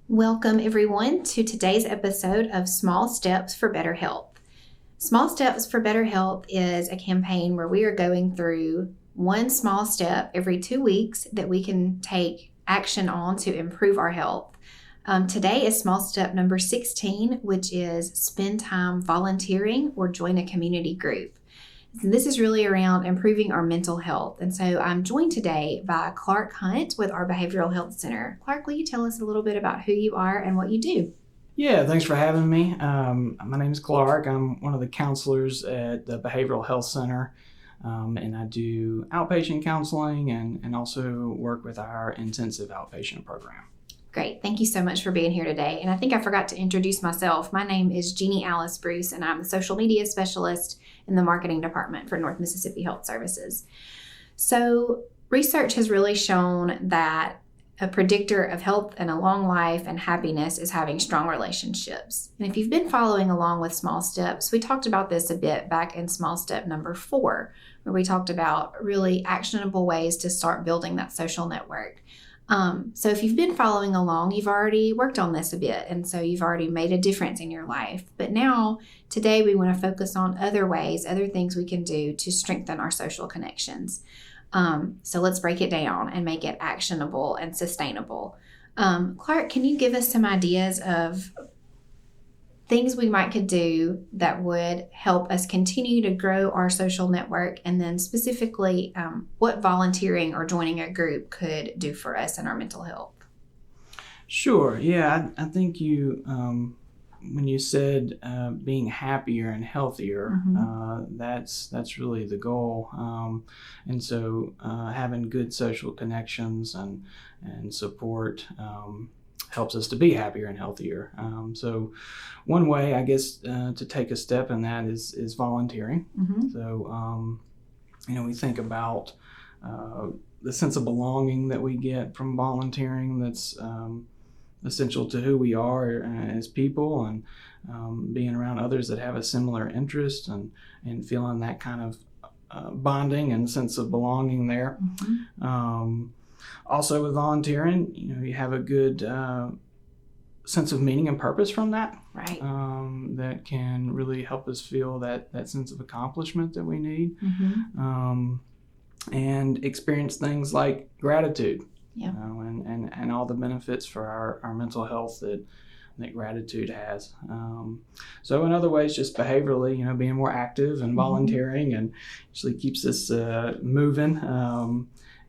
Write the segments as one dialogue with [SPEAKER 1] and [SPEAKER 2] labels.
[SPEAKER 1] Welcome, everyone, to today's episode of Small Steps for Better Health. Small Steps for Better Health is a campaign where we are going through one small step every 2 weeks that we can take action on to improve our health. Today is small step number 16, which is spend time volunteering or join a community group. And this is really around improving our mental health. And so I'm joined today by Clark Hunt with our Behavioral Health Center. Clark, will you tell us a little bit about who you are and what you do?
[SPEAKER 2] Yeah, thanks for having me. My name is Clark. I'm one of the counselors at the Behavioral Health Center, and I do outpatient counseling and also work with our intensive outpatient program.
[SPEAKER 1] Great. Thank you so much for being here today. And I think I forgot to introduce myself. My name is Jeannie Alice Bruce, and I'm the social media specialist in the marketing department for North Mississippi Health Services. So research has really shown that a predictor of health and a long life and happiness is having strong relationships. And if you've been following along with Small Steps, we talked about this a bit back in small step number 4, where we talked about really actionable ways to start building that social network. So if you've been following along, you've already worked on this a bit, and so you've already made a difference in your life. But now, today, we want to focus on other ways, other things we can do to strengthen our social connections. So let's break it down and make it actionable and sustainable. Clark, can you give us some ideas of things we could do that would help us continue to grow our social network, and then specifically what volunteering or joining a group could do for us in our mental health?
[SPEAKER 2] Sure. Yeah, I think you, when you said being happier and healthier, that's really the goal. And so having good social connections and support helps us to be happier and healthier. So one way, I guess, to take a step in that is volunteering. So, we think about the sense of belonging that we get from volunteering that's essential to who we are as people, and being around others that have a similar interest and feeling that kind of bonding and sense of belonging there. Also with volunteering, you have a good sense of meaning and purpose from that.
[SPEAKER 1] Right.
[SPEAKER 2] That can really help us feel that sense of accomplishment that we need. And experience things like gratitude.
[SPEAKER 1] Yeah.
[SPEAKER 2] And all the benefits for our mental health that gratitude has. So in other ways, just behaviorally, being more active and volunteering and actually keeps us moving.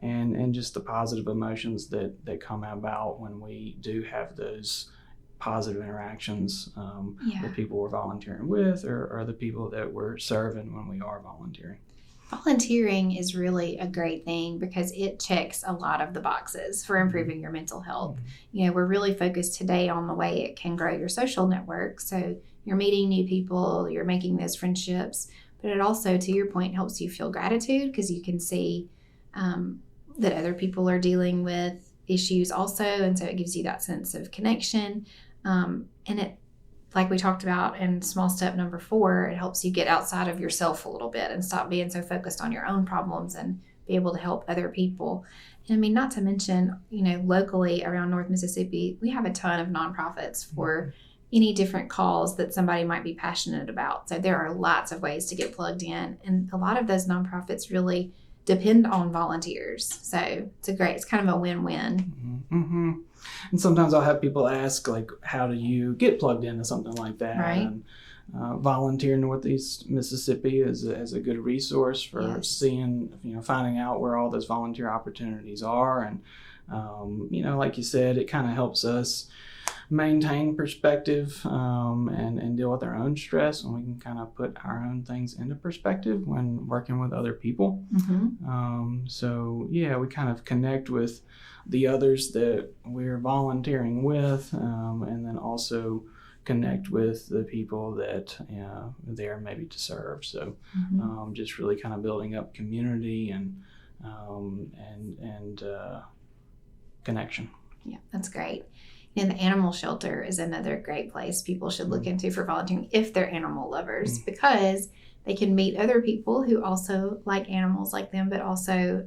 [SPEAKER 2] And just the positive emotions that come about when we do have those positive interactions with people we're volunteering with or the people that we're serving when we are volunteering.
[SPEAKER 1] Volunteering is really a great thing because it checks a lot of the boxes for improving your mental health. We're really focused today on the way it can grow your social network. So you're meeting new people, you're making those friendships, but it also, to your point, helps you feel gratitude because you can see that other people are dealing with issues also, and so it gives you that sense of connection. And it, like we talked about in small step number 4, it helps you get outside of yourself a little bit and stop being so focused on your own problems and be able to help other people. And not to mention, locally around North Mississippi, we have a ton of nonprofits for any different cause that somebody might be passionate about. So there are lots of ways to get plugged in, and a lot of those nonprofits really depend on volunteers. So it's kind of a win-win.
[SPEAKER 2] And sometimes I'll have people ask, like, how do you get plugged into something like that?
[SPEAKER 1] Right.
[SPEAKER 2] And Volunteer Northeast Mississippi is a good resource for seeing, finding out where all those volunteer opportunities are. And, like you said, it kind of helps us maintain perspective and deal with our own stress, and we can kind of put our own things into perspective when working with other people. So we kind of connect with the others that we're volunteering with, and then also connect with the people that they're maybe to serve. So just really kind of building up community and connection.
[SPEAKER 1] Yeah, that's great. And the animal shelter is another great place people should look into for volunteering if they're animal lovers, because they can meet other people who also like animals like them, but also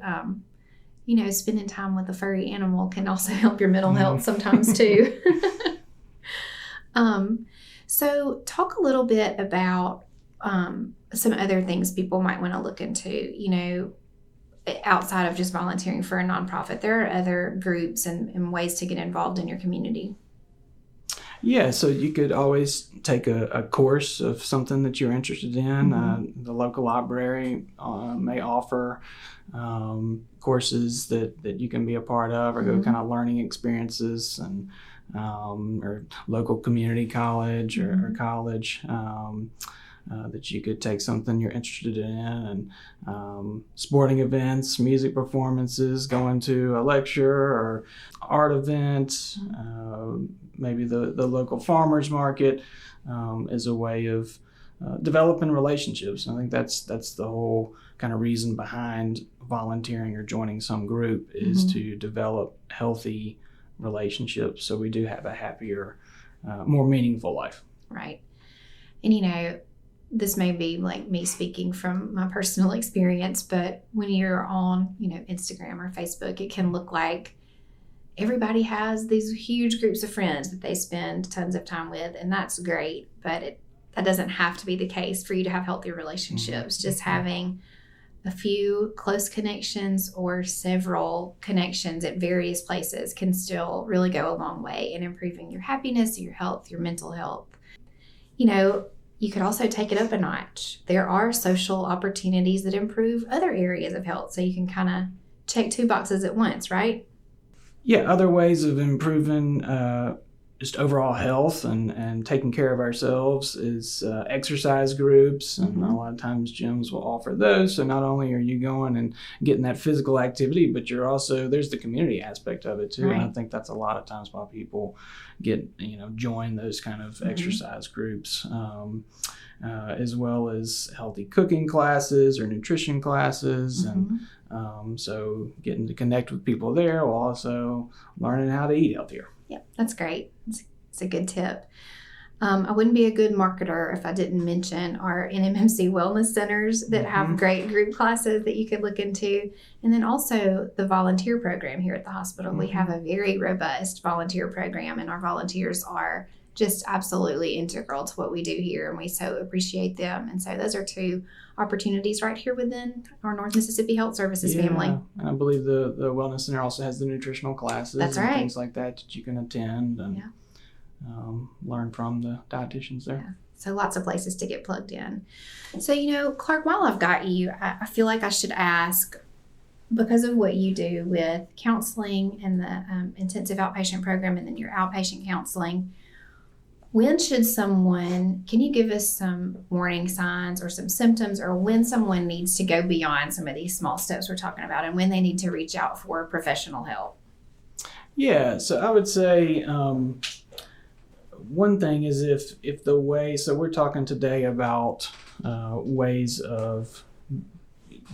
[SPEAKER 1] spending time with a furry animal can also help your mental health sometimes too. So talk a little bit about some other things people might want to look into, outside of just volunteering for a nonprofit. There are other groups and ways to get involved in your community.
[SPEAKER 2] Yeah, so you could always take a course of something that you're interested in. The local library may offer courses that you can be a part of, or go kind of learning experiences, and or local community college or college. That you could take something you're interested in, and sporting events, music performances, going to a lecture or art event, maybe the local farmers market is a way of developing relationships. I think that's the whole kind of reason behind volunteering or joining some group, is to develop healthy relationships, so we do have a happier, more meaningful life.
[SPEAKER 1] Right. And this may be like me speaking from my personal experience, but when you're on, Instagram or Facebook, it can look like everybody has these huge groups of friends that they spend tons of time with, and that's great, but that doesn't have to be the case for you to have healthy relationships. Just having a few close connections or several connections at various places can still really go a long way in improving your happiness, your health, your mental health. You could also take it up a notch. There are social opportunities that improve other areas of health, so you can kind of check 2 boxes at once, right?
[SPEAKER 2] Yeah, other ways of improving just overall health and taking care of ourselves is exercise groups, and a lot of times gyms will offer those. So not only are you going and getting that physical activity, but you're also, there's the community aspect of it too. Right. And I think that's a lot of times why people join those kind of exercise groups, as well as healthy cooking classes or nutrition classes. And so getting to connect with people there while also learning how to eat healthier.
[SPEAKER 1] Yep, that's great. It's a good tip. I wouldn't be a good marketer if I didn't mention our NMMC wellness centers that have great group classes that you could look into. And then also the volunteer program here at the hospital. We have a very robust volunteer program, and our volunteers are just absolutely integral to what we do here, and we so appreciate them. And so those are 2 opportunities right here within our North Mississippi Health Services family. And
[SPEAKER 2] I believe the Wellness Center also has the nutritional classes.
[SPEAKER 1] That's
[SPEAKER 2] and
[SPEAKER 1] right.
[SPEAKER 2] Things like that you can attend and learn from the dietitians there.
[SPEAKER 1] Yeah. So lots of places to get plugged in. So, Clark, while I've got you, I feel like I should ask, because of what you do with counseling and the intensive outpatient program and then your outpatient counseling, when should can you give us some warning signs or some symptoms, or when someone needs to go beyond some of these small steps we're talking about, and when they need to reach out for professional help?
[SPEAKER 2] Yeah, so I would say one thing is if the way, so we're talking today about ways of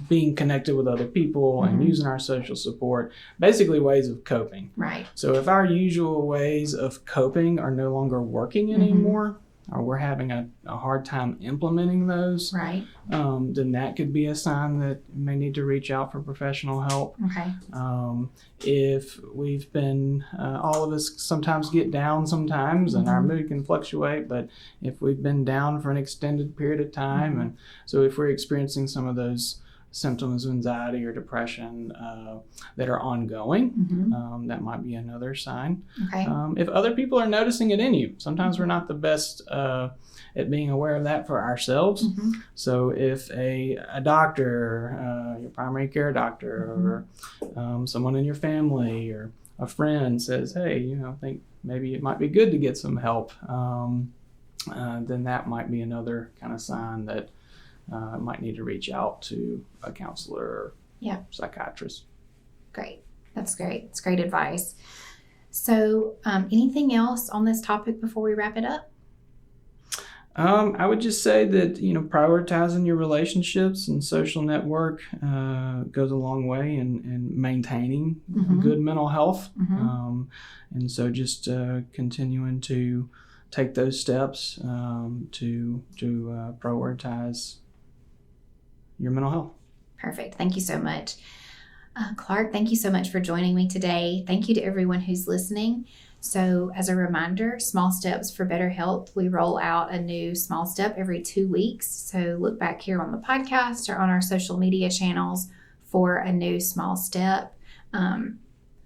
[SPEAKER 2] being connected with other people and using our social support, basically ways of coping.
[SPEAKER 1] Right.
[SPEAKER 2] So if our usual ways of coping are no longer working anymore, or we're having a hard time implementing those,
[SPEAKER 1] right,
[SPEAKER 2] then that could be a sign that you may need to reach out for professional help.
[SPEAKER 1] Okay.
[SPEAKER 2] If we've been, all of us sometimes get down sometimes, and our mood can fluctuate, but if we've been down for an extended period of time, and so if we're experiencing some of those symptoms of anxiety or depression that are ongoing, that might be another sign.
[SPEAKER 1] Okay.
[SPEAKER 2] If other people are noticing it in you, sometimes we're not the best at being aware of that for ourselves. So if a doctor, your primary care doctor, or someone in your family or a friend says, hey, I think maybe it might be good to get some help, then that might be another kind of sign that might need to reach out to a counselor or psychiatrist.
[SPEAKER 1] Great. That's great. It's great advice. So anything else on this topic before we wrap it up?
[SPEAKER 2] I would just say that, prioritizing your relationships and social network goes a long way in maintaining good mental health. And so just continuing to take those steps to prioritize your mental health.
[SPEAKER 1] Perfect. Thank you so much. Clark, thank you so much for joining me today. Thank you to everyone who's listening. So, as a reminder, Small Steps for Better Health, we roll out a new small step every 2 weeks. So, look back here on the podcast or on our social media channels for a new small step.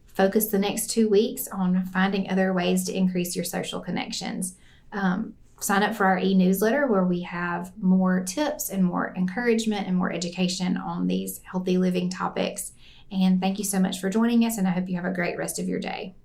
[SPEAKER 1] Focus the next 2 weeks on finding other ways to increase your social connections. Sign up for our e-newsletter where we have more tips and more encouragement and more education on these healthy living topics. And thank you so much for joining us, and I hope you have a great rest of your day.